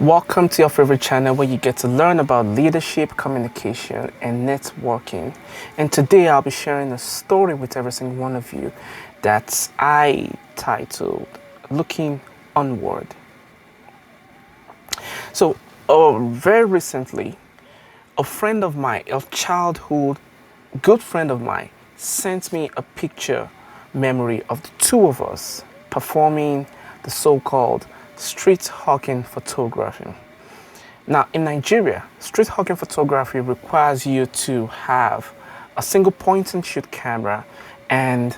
Welcome to your favorite channel where you get to learn about leadership, communication, and networking. And today I'll be sharing a story with every single one of you that I titled Looking Onward. So, very recently, a friend of mine, a childhood good friend of mine, sent me a picture memory of the two of us performing the so-called street hawking photography. Now, in Nigeria, street hawking photography requires you to have a single point and shoot camera and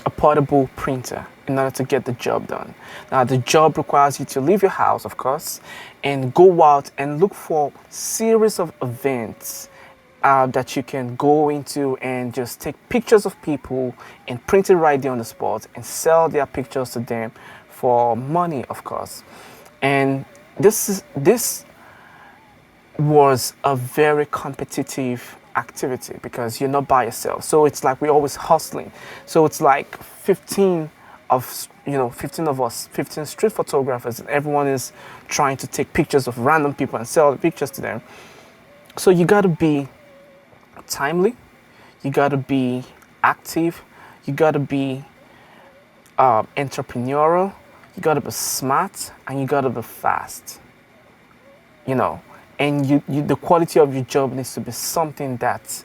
a portable printer in order to get the job done. Now, the job requires you to leave your house, of course, and go out and look for series of events that you can go into and just take pictures of people and print it right there on the spot and sell their pictures to them for money, of course. And this was a very competitive activity because you're not by yourself. So it's like we're always hustling. So it's like 15 of us, 15 street photographers, and everyone is trying to take pictures of random people and sell the pictures to them. So you got to be timely, you got to be active, you got to be entrepreneurial, you got to be smart, and you got to be fast. And the quality of your job needs to be something that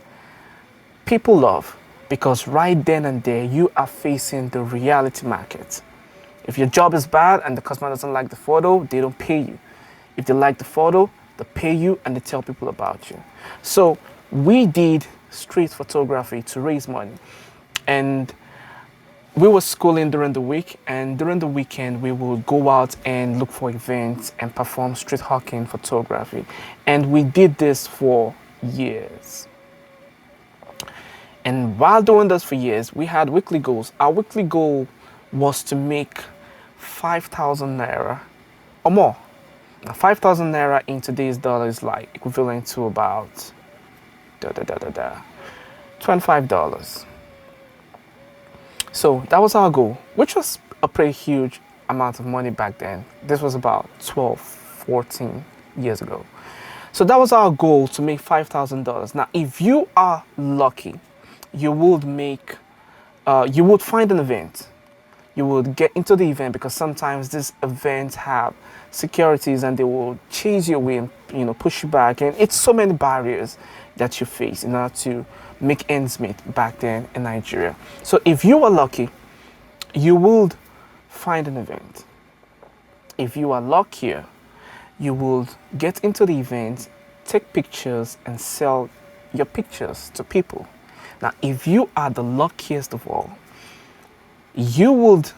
people love, because right then and there you are facing the reality market. If your job is bad and the customer doesn't like the photo, they don't pay you. If they like the photo, they pay you and they tell people about you. So we did street photography to raise money, and we were schooling during the week, and during the weekend we would go out and look for events and perform street hawking photography. And we did this for years. And while doing this for years, we had weekly goals. Our weekly goal was to make 5,000 naira or more. Now, 5,000 naira in today's dollar is like equivalent to about $25. So that was our goal, which was a pretty huge amount of money back then. This was about 12, 14 years ago. So that was our goal, to make $5,000. Now, if you are lucky, you would find an event. You would get into the event, because sometimes these events have securities and they will chase you away and push you back. And it's so many barriers that you face in order to make ends meet back then in Nigeria. So if you are lucky, you would find an event. If you are luckier, you would get into the event, take pictures, and sell your pictures to people. Now, if you are the luckiest of all, you would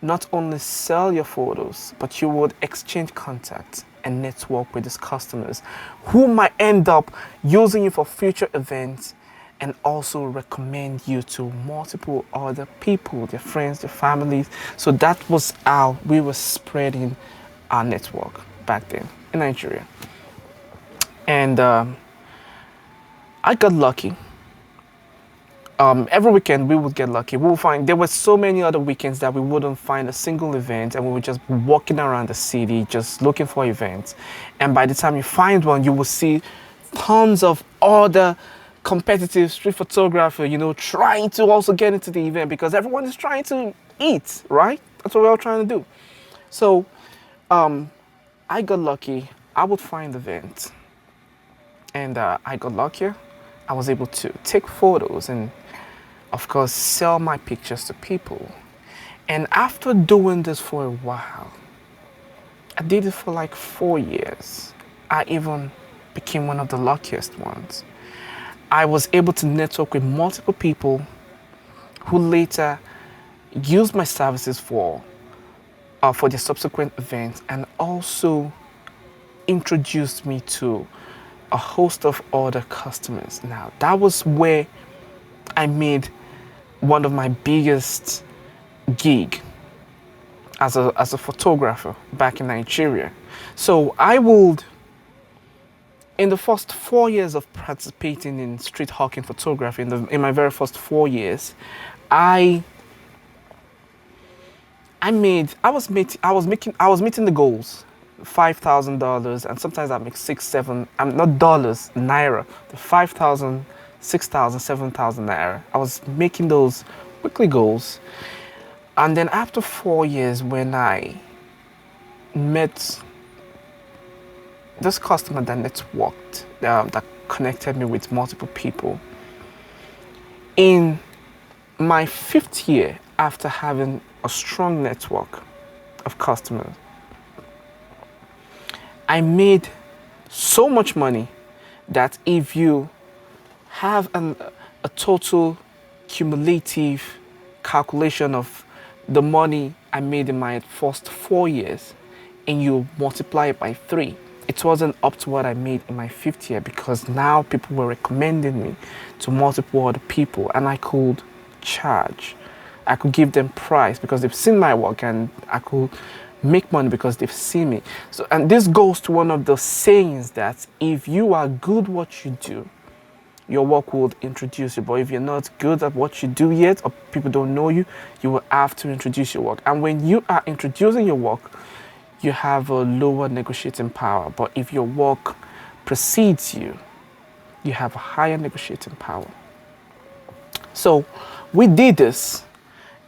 not only sell your photos, but you would exchange contacts and network with these customers who might end up using you for future events, and also recommend you to multiple other people, their friends, their families. So that was how we were spreading our network back then in Nigeria. And I got lucky. Every weekend we would get lucky. We would find, there were so many other weekends that we wouldn't find a single event, and we would just be walking around the city just looking for events. And by the time you find one, you will see tons of other competitive street photographer, trying to also get into the event, because everyone is trying to eat, right? That's what we're all trying to do. So I got lucky. I would find the event, and I got luckier. I was able to take photos and, of course, sell my pictures to people. And after doing this for a while, I did it for like 4 years. I even became one of the luckiest ones. I was able to network with multiple people who later used my services for their subsequent events, and also introduced me to a host of other customers. Now, that was where I made one of my biggest gig as a photographer back in Nigeria. So I would, in the first 4 years of participating in street hawking photography, in my very first 4 years, I was meeting the goals $5,000, and sometimes I make six, seven. I'm not dollars, naira. The 5,000, 6,000, 7,000 naira. I was making those weekly goals, and then after 4 years, when I met this customer that networked, that connected me with multiple people. In my 5th year, after having a strong network of customers, I made so much money that if you have a total cumulative calculation of the money I made in my first 4 years and you multiply it by 3, it wasn't up to what I made in my 5th year, because now people were recommending me to multiple other people and I could charge. I could give them price because they've seen my work, and I could make money because they've seen me. So, and this goes to one of the sayings that if you are good what you do, your work will introduce you. But if you're not good at what you do yet, or people don't know you, you will have to introduce your work. And when you are introducing your work, you have a lower negotiating power. But if your work precedes you, you have a higher negotiating power. So we did this,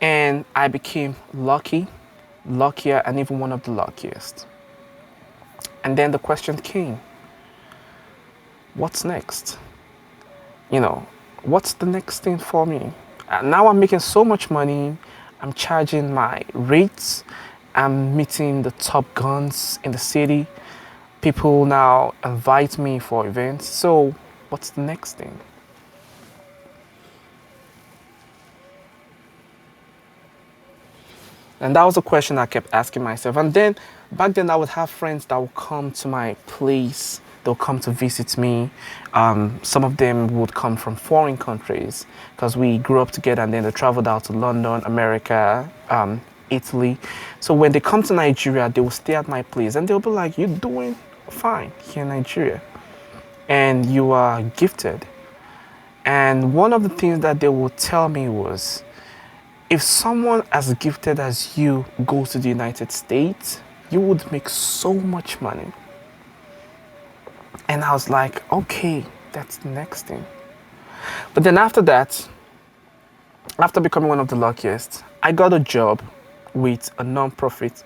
and I became luckier, and even one of the luckiest. And then the question came, what's next? What's the next thing for me? Now I'm making so much money. I'm charging my rates. I'm meeting the top guns in the city. People now invite me for events. So what's the next thing? And that was a question I kept asking myself. And then back then I would have friends that would come to my place. They'll come to visit me. Some of them would come from foreign countries because we grew up together, and then they traveled out to London, America, Italy. So when they come to Nigeria, they will stay at my place and they'll be like, you're doing fine here in Nigeria and you are gifted. And one of the things that they would tell me was, if someone as gifted as you goes to the United States, you would make so much money. And I was like, okay, that's the next thing. But then after that, after becoming one of the luckiest, I got a job with a non-profit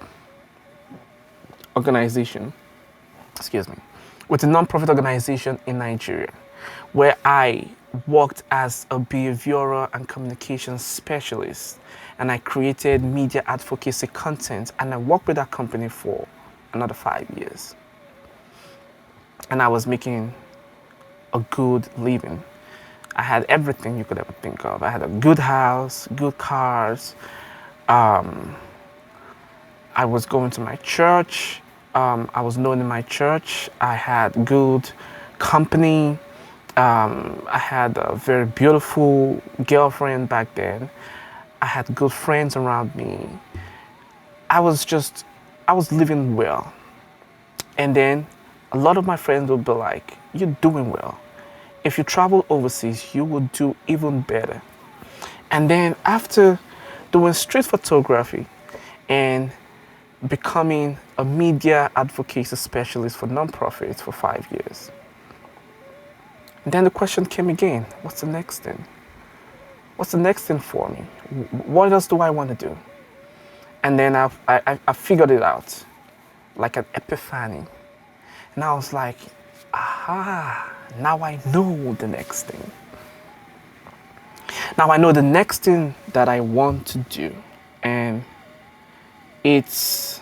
organization, in Nigeria, where I worked as a behavioral and communication specialist, and I created media advocacy content, and I worked with that company for another 5 years. And I was making a good living. I had everything you could ever think of. I had a good house, good cars. I was going to my church. I was known in my church. I had good company. I had a very beautiful girlfriend back then. I had good friends around me. I was living well. And then a lot of my friends would be like, you're doing well. If you travel overseas, you will do even better. And then after doing street photography and becoming a media advocacy specialist for nonprofits for 5 years, and then the question came again, what's the next thing? What's the next thing for me? What else do I want to do? And then I figured it out, like an epiphany. And I was like, aha, now I know the next thing. Now I know the next thing that I want to do, and it's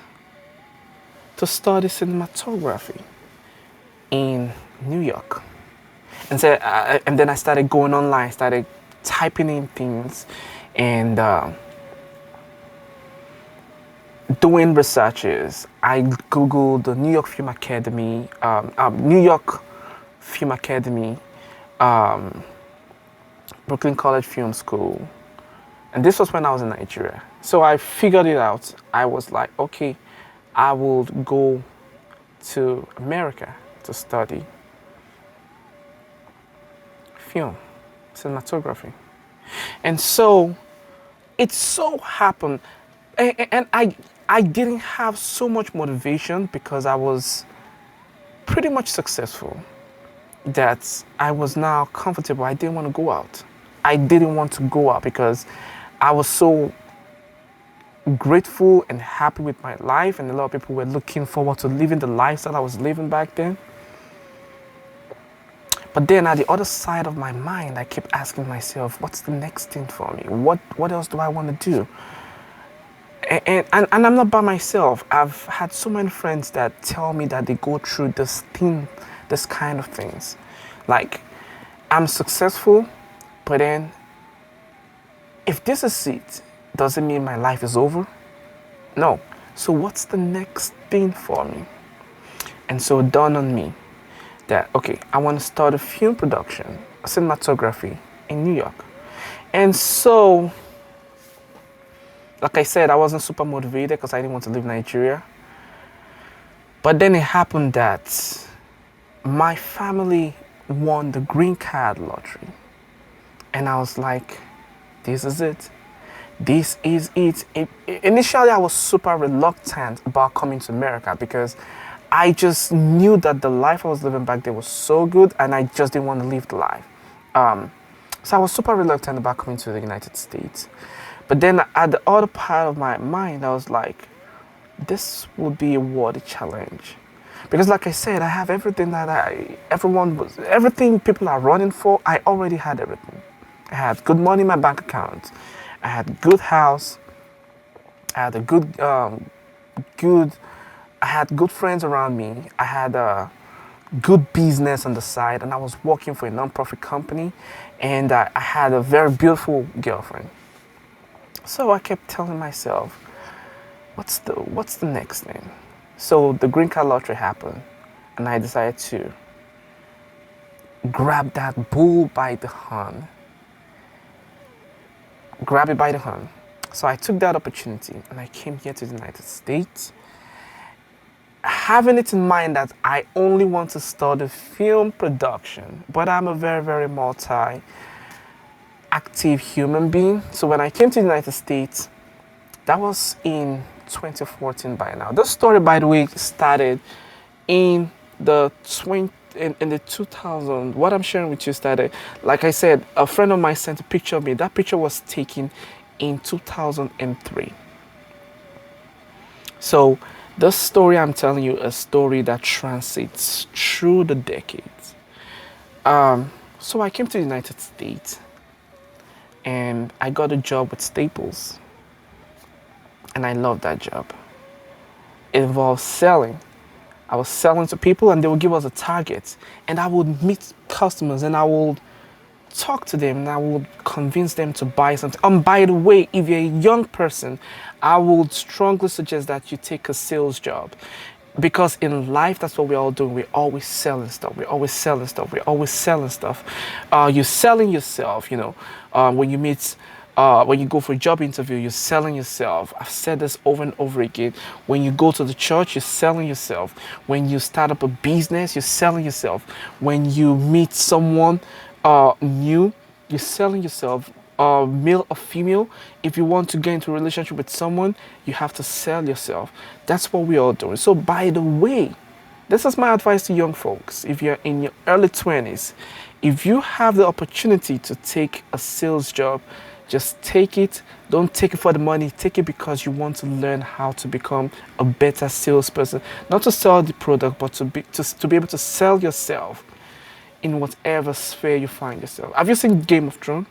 to study cinematography in New York. And so, and then I started going online, started typing in things, and doing researches. I Googled the New York Film Academy, Brooklyn College Film School. And this was when I was in Nigeria. So I figured it out. I was like, okay, I will go to America to study film, cinematography. And so it so happened And I didn't have so much motivation because I was pretty much successful, that I was now comfortable. I didn't want to go out. I didn't want to go out because I was so grateful and happy with my life, and a lot of people were looking forward to living the lifestyle I was living back then. But then at the other side of my mind, I kept asking myself, what's the next thing for me? What else do I want to do? And I'm not by myself. I've had so many friends that tell me that they go through this kind of things. Like, I'm successful, but then if this is it, doesn't mean my life is over. No. So what's the next thing for me? And so it dawned on me that, okay, I want to start a film production, a cinematography in New York. And so, like I said, I wasn't super motivated because I didn't want to leave Nigeria. But then it happened that my family won the green card lottery. And I was like, this is it. This is it. Initially, I was super reluctant about coming to America because I just knew that the life I was living back there was so good, and I just didn't want to live the life. So I was super reluctant about coming to the United States. But then at the other part of my mind, I was like, this would be a worthy challenge. Because like I said, I have everything that everything people are running for, I already had everything. I had good money in my bank account. I had good house. I had a I had good friends around me. I had a good business on the side, and I was working for a non-profit company, and I had a very beautiful girlfriend. So I kept telling myself, what's the next thing? So the green card lottery happened, and I decided to grab that bull by the horn. Grab it by the horn. So I took that opportunity, and I came here to the United States, having it in mind that I only want to start a film production, but I'm a very, very multi-active human being. So when I came to the United States, that was in 2014 by now. This story, by the way, started in the 2000. What I'm sharing with you started, like I said, a friend of mine sent a picture of me. That picture was taken in 2003. So this story I'm telling you, a story that transits through the decades. So I came to the United States, and I got a job with Staples. And I loved that job. It involved selling. I was selling to people, and they would give us a target. And I would meet customers, and I would talk to them, and I would convince them to buy something. By the way, if you're a young person, I would strongly suggest that you take a sales job. Because in life, that's what we're all doing. We're always selling stuff. We're always selling stuff. We're always selling stuff. You're selling yourself, when you meet when you go for a job interview, you're selling yourself. I've said this over and over again. When you go to the church, you're selling yourself. When you start up a business, you're selling yourself. When you meet someone new, you're selling yourself. Male or female, if you want to get into a relationship with someone, you have to sell yourself. That's what we're all doing. So by the way, this is my advice to young folks. If you're in your early 20s, if you have the opportunity to take a sales job, just take it. Don't take it for the money. Take it because you want to learn how to become a better salesperson. Not to sell the product, but to be able to sell yourself in whatever sphere you find yourself. Have you seen Game of Thrones?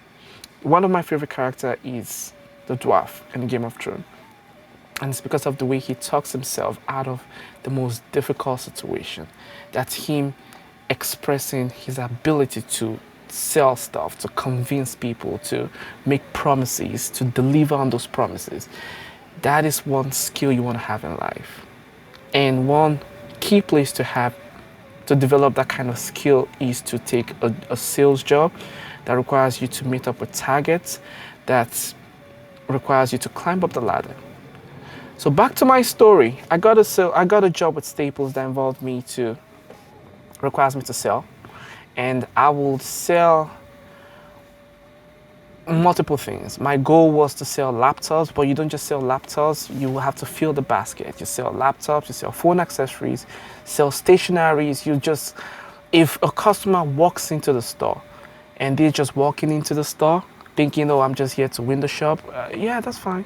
One of my favorite characters is the dwarf in Game of Thrones. And it's because of the way he talks himself out of the most difficult situation. That's him expressing his ability to sell stuff, to convince people, to make promises, to deliver on those promises. That is one skill you want to have in life. And one key place to have to develop that kind of skill is to take a sales job that requires you to meet up with targets, that requires you to climb up the ladder. So back to my story. I got a job with Staples that requires me to sell. And I will sell multiple things. My goal was to sell laptops, but you don't just sell laptops, you will have to fill the basket. You sell laptops, you sell phone accessories, sell stationaries. You just, if a customer walks into the store and they're just walking into the store thinking, oh, I'm just here to win the shop, yeah, that's fine.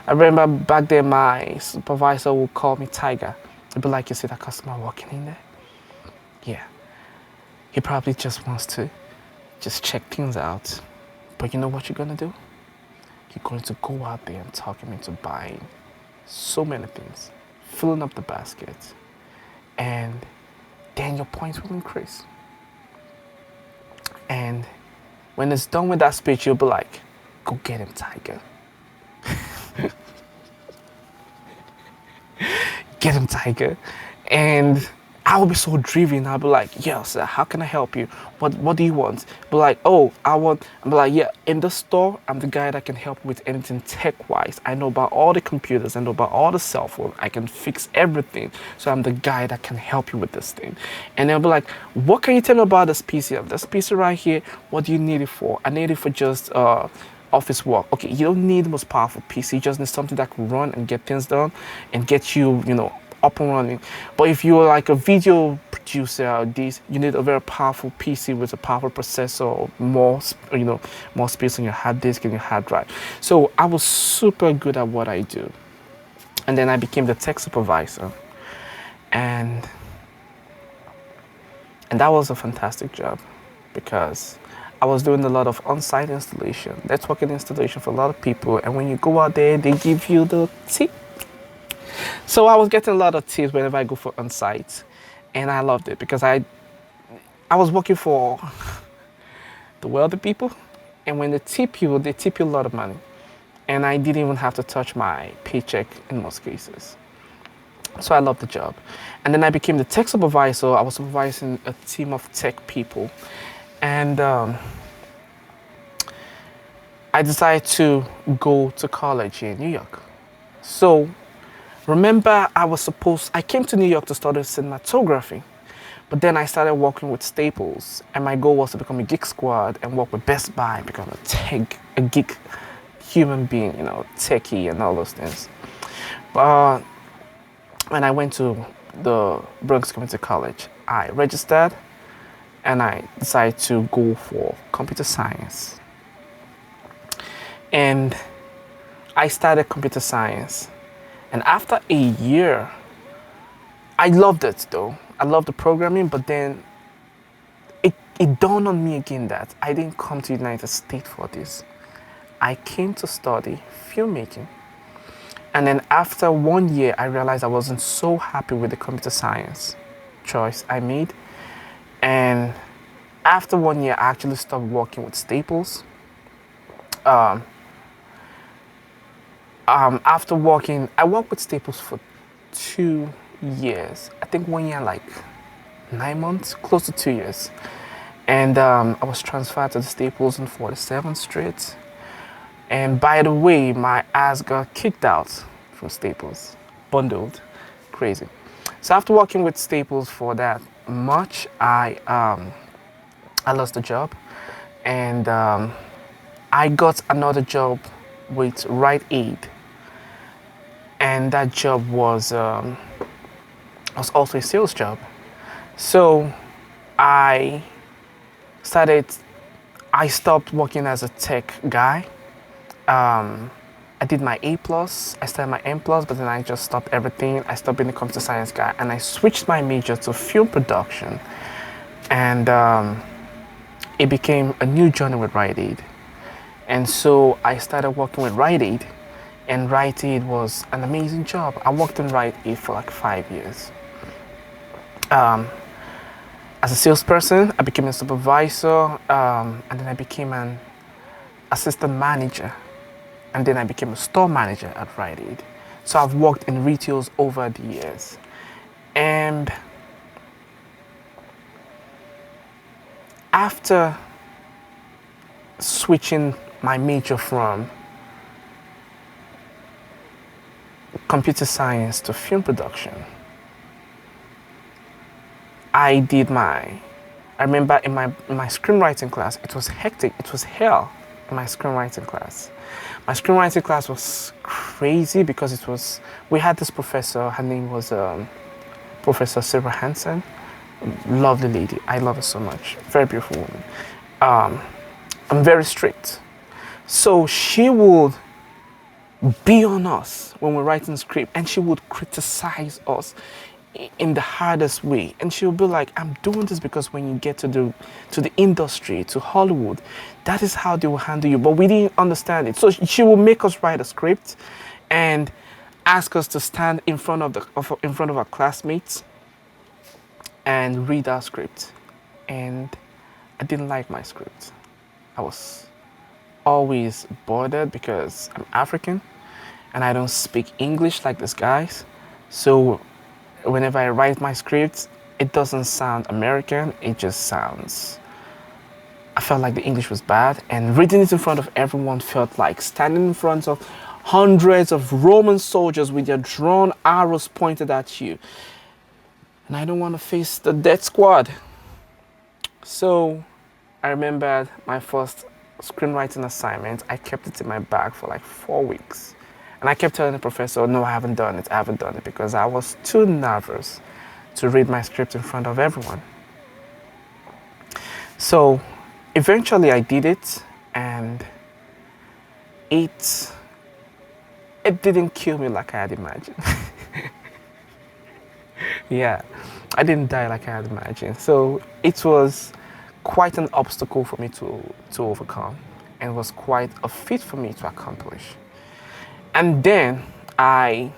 I remember back then my supervisor would call me Tiger. It'd be like, you see that customer walking in there? Yeah. He probably just wants to just check things out. But you know what you're gonna do? You're going to go out there and talk him into buying so many things, filling up the basket, and then your points will increase. And when it's done with that speech, you'll be like, go get him, Tiger. Get him, Tiger. And I will be so driven. I'll be like, yeah, sir, how can I help you? What do you want? Be like, oh, I'm like, yeah, in the store, I'm the guy that can help with anything tech-wise. I know about all the computers, I know about all the cell phones, I can fix everything. So I'm the guy that can help you with this thing. And they'll be like, what can you tell me about this PC? This PC right here, what do you need it for? I need it for just office work. Okay, you don't need the most powerful PC, you just need something that can run and get things done and get you, up and running. But if you're like a video producer or this, you need a very powerful PC with a powerful processor, more space on your hard disk and your hard drive. So I was super good at what I do. And then I became the tech supervisor. And that was a fantastic job because I was doing a lot of on-site installation, networking installation for a lot of people. And when you go out there, they give you the tip. So I was getting a lot of tips whenever I go for on-site, and I loved it because I was working for the wealthy people, and when they tip you a lot of money, and I didn't even have to touch my paycheck in most cases. So I loved the job. And then I became the tech supervisor. I was supervising a team of tech people, and I decided to go to college in New York. So remember, I came to New York to study cinematography, but then I started working with Staples, and my goal was to become a geek squad and work with Best Buy, become a geek human being, techie and all those things. But when I went to the Bronx Community College, I registered, and I decided to go for computer science. And I started computer science. And after a year, I loved it though. I loved the programming, but then it dawned on me again that I didn't come to the United States for this. I came to study filmmaking. And then after 1 year, I realized I wasn't so happy with the computer science choice I made. And after 1 year, I actually stopped working with Staples. After I worked with Staples for 2 years. I think 1 year, like 9 months, close to 2 years. And I was transferred to the Staples on 47th Street. And by the way, my ass got kicked out from Staples, bundled, crazy. So after working with Staples for that much, I lost the job. And I got another job with Rite Aid. And that job was also a sales job. So I stopped working as a tech guy. I did my A+, I started my M+, but then I just stopped everything. I stopped being a computer science guy, and I switched my major to film production. And it became a new journey with Rite Aid. And so I started working with Rite Aid. And Rite Aid was an amazing job. I worked in Rite Aid for like 5 years. As a salesperson, I became a supervisor, and then I became an assistant manager. And then I became a store manager at Rite Aid. So I've worked in retails over the years. And after switching my major from computer science to film production, I remember in my screenwriting class, it was hectic, it was hell. my screenwriting class. My screenwriting class was crazy because we had this professor, her name was Professor Sarah Hansen, lovely lady. I love her so much, very beautiful woman. I'm very strict. So she would be on us when we're writing script, and she would criticize us in the hardest way. And she would be like, I'm doing this because when you get to the industry, to Hollywood, that is how they will handle you. But we didn't understand it. So she would make us write a script and ask us to stand in front of our classmates and read our script. And I didn't like my script. I was always bothered because I'm African and I don't speak English like these guys. So whenever I write my script, it doesn't sound American. It just sounds, I felt like the English was bad, and reading it in front of everyone felt like standing in front of hundreds of Roman soldiers with their drawn arrows pointed at you. And I don't want to face the death squad. So I remembered my first screenwriting assignment. I kept it in my bag for like 4 weeks. And I kept telling the professor, no, I haven't done it, because I was too nervous to read my script in front of everyone. So eventually I did it, and it didn't kill me like I had imagined. Yeah, I didn't die like I had imagined. So it was quite an obstacle for me to overcome, and was quite a feat for me to accomplish. And then I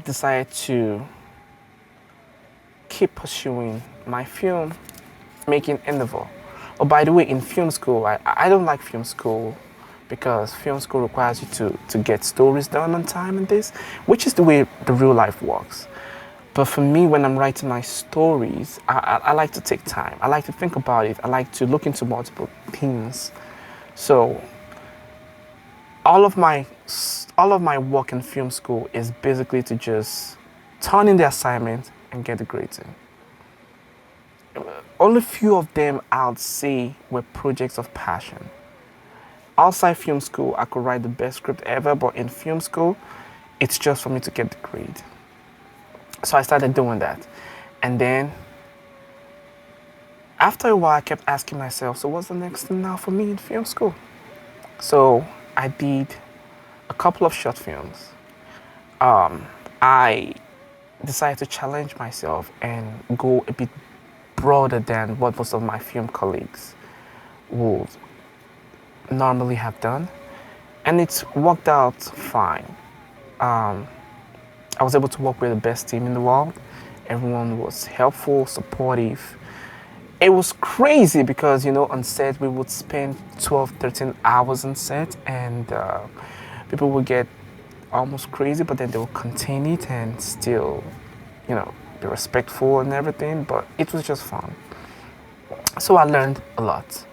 decided to keep pursuing my film making endeavor. Oh, by the way, in film school, I don't like film school because film school requires you to get stories done on time and this, which is the way the real life works. But for me, when I'm writing my stories, I like to take time. I like to think about it. I like to look into multiple things. So all of my work in film school is basically to just turn in the assignment and get the grades in. Only few of them I'd say were projects of passion. Outside film school, I could write the best script ever, but in film school, it's just for me to get the grade. So I started doing that. And then after a while, I kept asking myself, so what's the next thing now for me in film school? So I did a couple of short films. I decided to challenge myself and go a bit broader than what most of my film colleagues would normally have done. And it's worked out fine. I was able to work with the best team in the world. Everyone was helpful, supportive. It was crazy because, on set, we would spend 12, 13 hours on set, and people would get almost crazy, but then they would contain it and still, be respectful and everything, but it was just fun. So I learned a lot.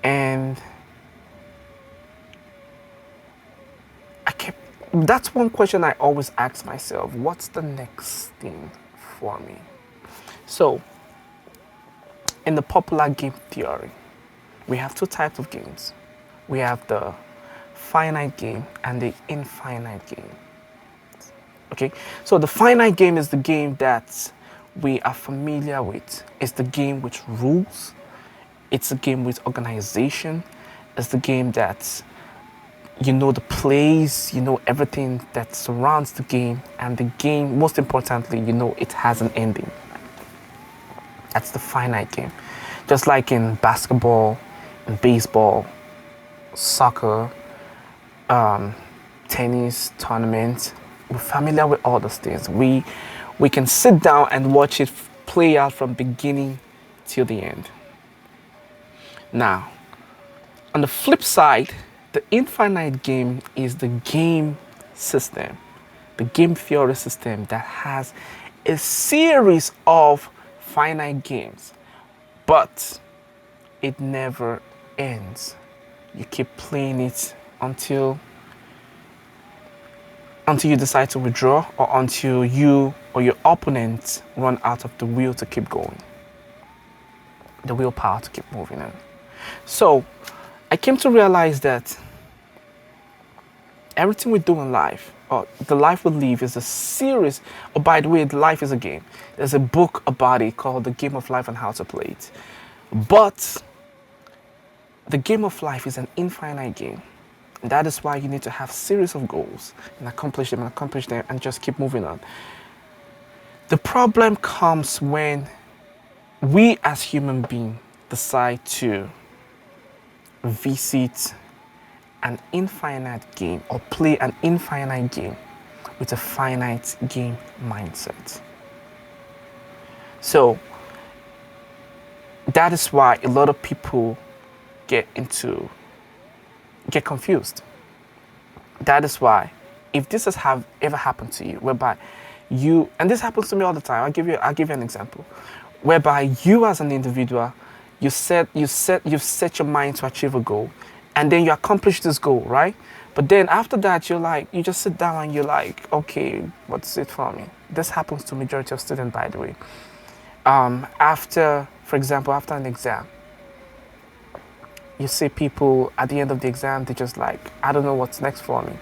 And that's one question I always ask myself, what's the next thing for me? So, in the popular game theory, we have two types of games. We have the finite game and the infinite game. Okay, so the finite game is the game that we are familiar with. It's the game with rules. It's a game with organization. It's the game that you know the plays, you know everything that surrounds the game, and the game, most importantly, it has an ending. That's the finite game. Just like in basketball, in baseball, soccer, tennis, tournament, we're familiar with all those things. We can sit down and watch it play out from beginning till the end. Now, on the flip side, the infinite game is the game system, the game theory system that has a series of finite games, but it never ends. You keep playing it until you decide to withdraw, or until you or your opponent run out of the will to keep going. the willpower to keep moving on. So I came to realize that everything we do in life, or the life we live, is a series. Oh, by the way, life is a game. There's a book about it called The Game of Life and How to Play It. But the game of life is an infinite game. And that is why you need to have a series of goals and accomplish them and just keep moving on. The problem comes when we as human beings decide to visit an infinite game or play an infinite game with a finite game mindset. So that is why a lot of people get confused. That is why, if this has ever happened to you, whereby you, and this happens to me all the time, I'll give you an example, whereby you as an individual, you set your mind to achieve a goal, and then you accomplish this goal, right? But then after that, you just sit down and you're like, okay, what's it for me? This happens to majority of students, by the way. For example, after an exam, you see people at the end of the exam, they're just like, I don't know what's next for me.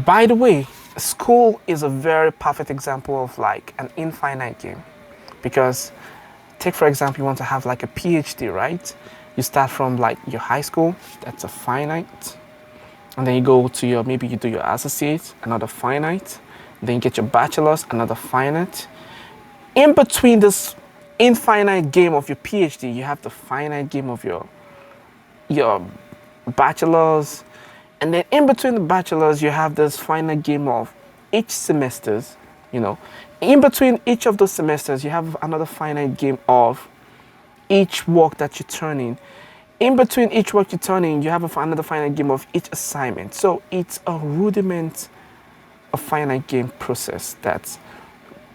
By the way, school is a very perfect example of like an infinite game. Because take, for example, you want to have like a PhD, right? You start from like your high school, that's a finite. And then you go to maybe you do your associate, another finite. Then you get your bachelor's, another finite. In between this infinite game of your PhD, you have the finite game of your bachelor's. And then in between the bachelor's, you have this finite game of each semesters, In between each of those semesters, you have another finite game of each work that you turn in. In between each work you turn in, you have another finite game of each assignment. So it's a rudiment of finite game process that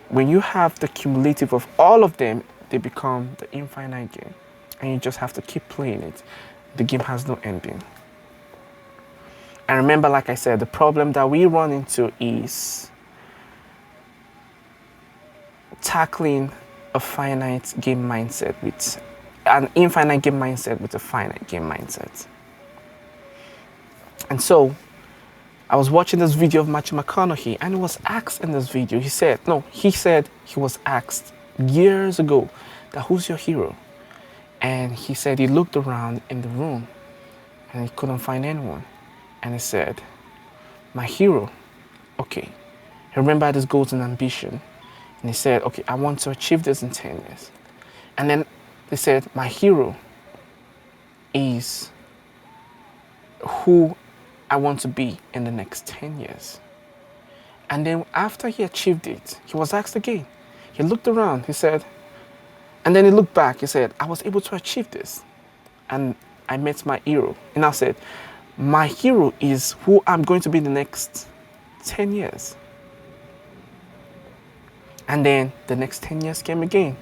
when you have the cumulative of all of them, they become the infinite game. And you just have to keep playing it. The game has no ending. And remember, like I said, the problem that we run into is tackling a finite game mindset with an infinite game mindset with a finite game mindset. And so I was watching this video of Matthew McConaughey, and he was asked in this video, he said he was asked years ago that who's your hero? And he said he looked around in the room and he couldn't find anyone. And he said, my hero, okay. He remembered his goals and ambition. And he said, okay, I want to achieve this in 10 years. And then they said, my hero is who I want to be in the next 10 years. And then after he achieved it, he was asked again. He looked around, he said, and then he looked back, he said, I was able to achieve this. And I met my hero. And I said, my hero is who I'm going to be in the next 10 years. And then the next 10 years came again.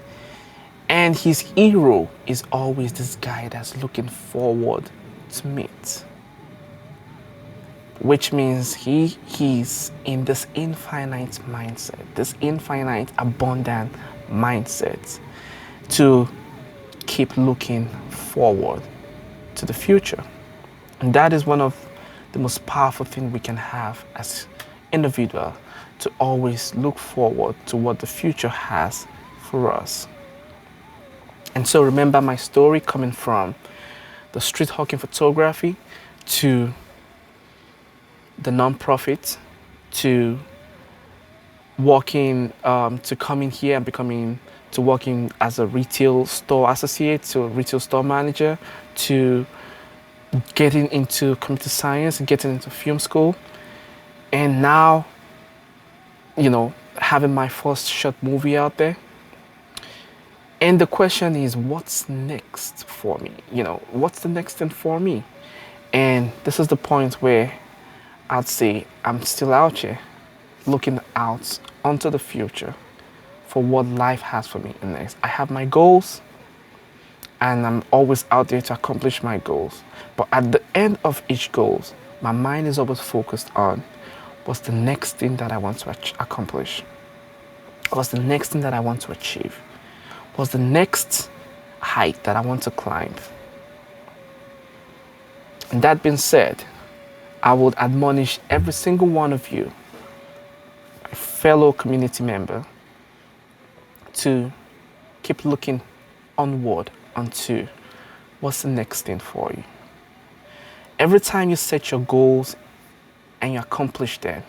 And his hero is always this guy that's looking forward to meet. Which means he's in this infinite mindset, this infinite abundant mindset to keep looking forward to the future. And that is one of the most powerful things we can have as individuals, to always look forward to what the future has for us. And so remember my story coming from the street hawking photography to the non-profit to working, to coming here and to working as a retail store associate, to a retail store manager, to getting into computer science and getting into film school. And now, having my first short movie out there. And the question is, what's next for me? What's the next thing for me? And this is the point where I'd say I'm still out here looking out onto the future for what life has for me next. I have my goals and I'm always out there to accomplish my goals. But at the end of each goal, my mind is always focused on what's the next thing that I want to accomplish? What's the next thing that I want to achieve? What's the next height that I want to climb. And that being said, I would admonish every single one of you, my fellow community member, to keep looking onward onto what's the next thing for you. Every time you set your goals and you accomplish them,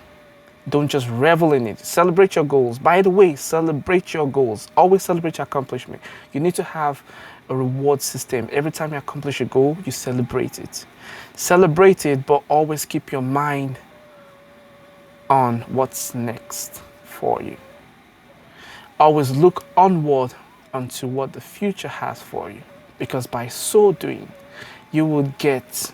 don't just revel in it. Celebrate your goals. By the way, celebrate your goals. Always celebrate your accomplishment. You need to have a reward system. Every time you accomplish a goal, you celebrate it. Celebrate it, but always keep your mind on what's next for you. Always look onward onto what the future has for you, because by so doing, you will get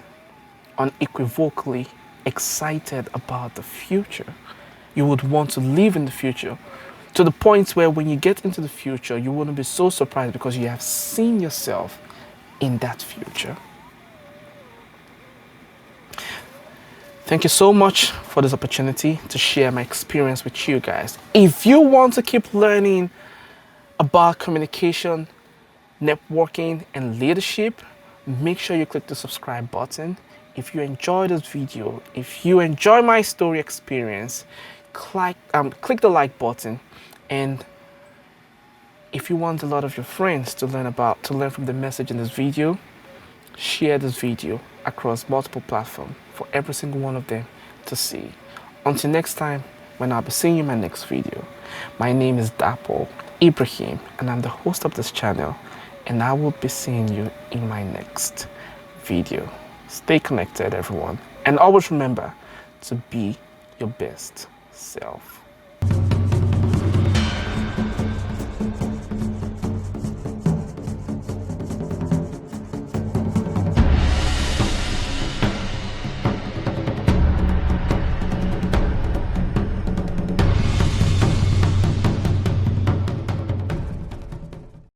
unequivocally excited about the future. You would want to live in the future, to the point where when you get into the future, you wouldn't be so surprised because you have seen yourself in that future. Thank you so much for this opportunity to share my experience with you guys. If you want to keep learning about communication, networking, and leadership, make sure you click the subscribe button. If you enjoy this video, if you enjoy my story experience, click the like button. And if you want a lot of your friends to learn from the message in this video, share this video across multiple platforms for every single one of them to see. Until next time, when I'll be seeing you in my next video. My name is Dapo Ibrahim, and I'm the host of this channel, and I will be seeing you in my next video. Stay connected, everyone, and always remember to be your best self.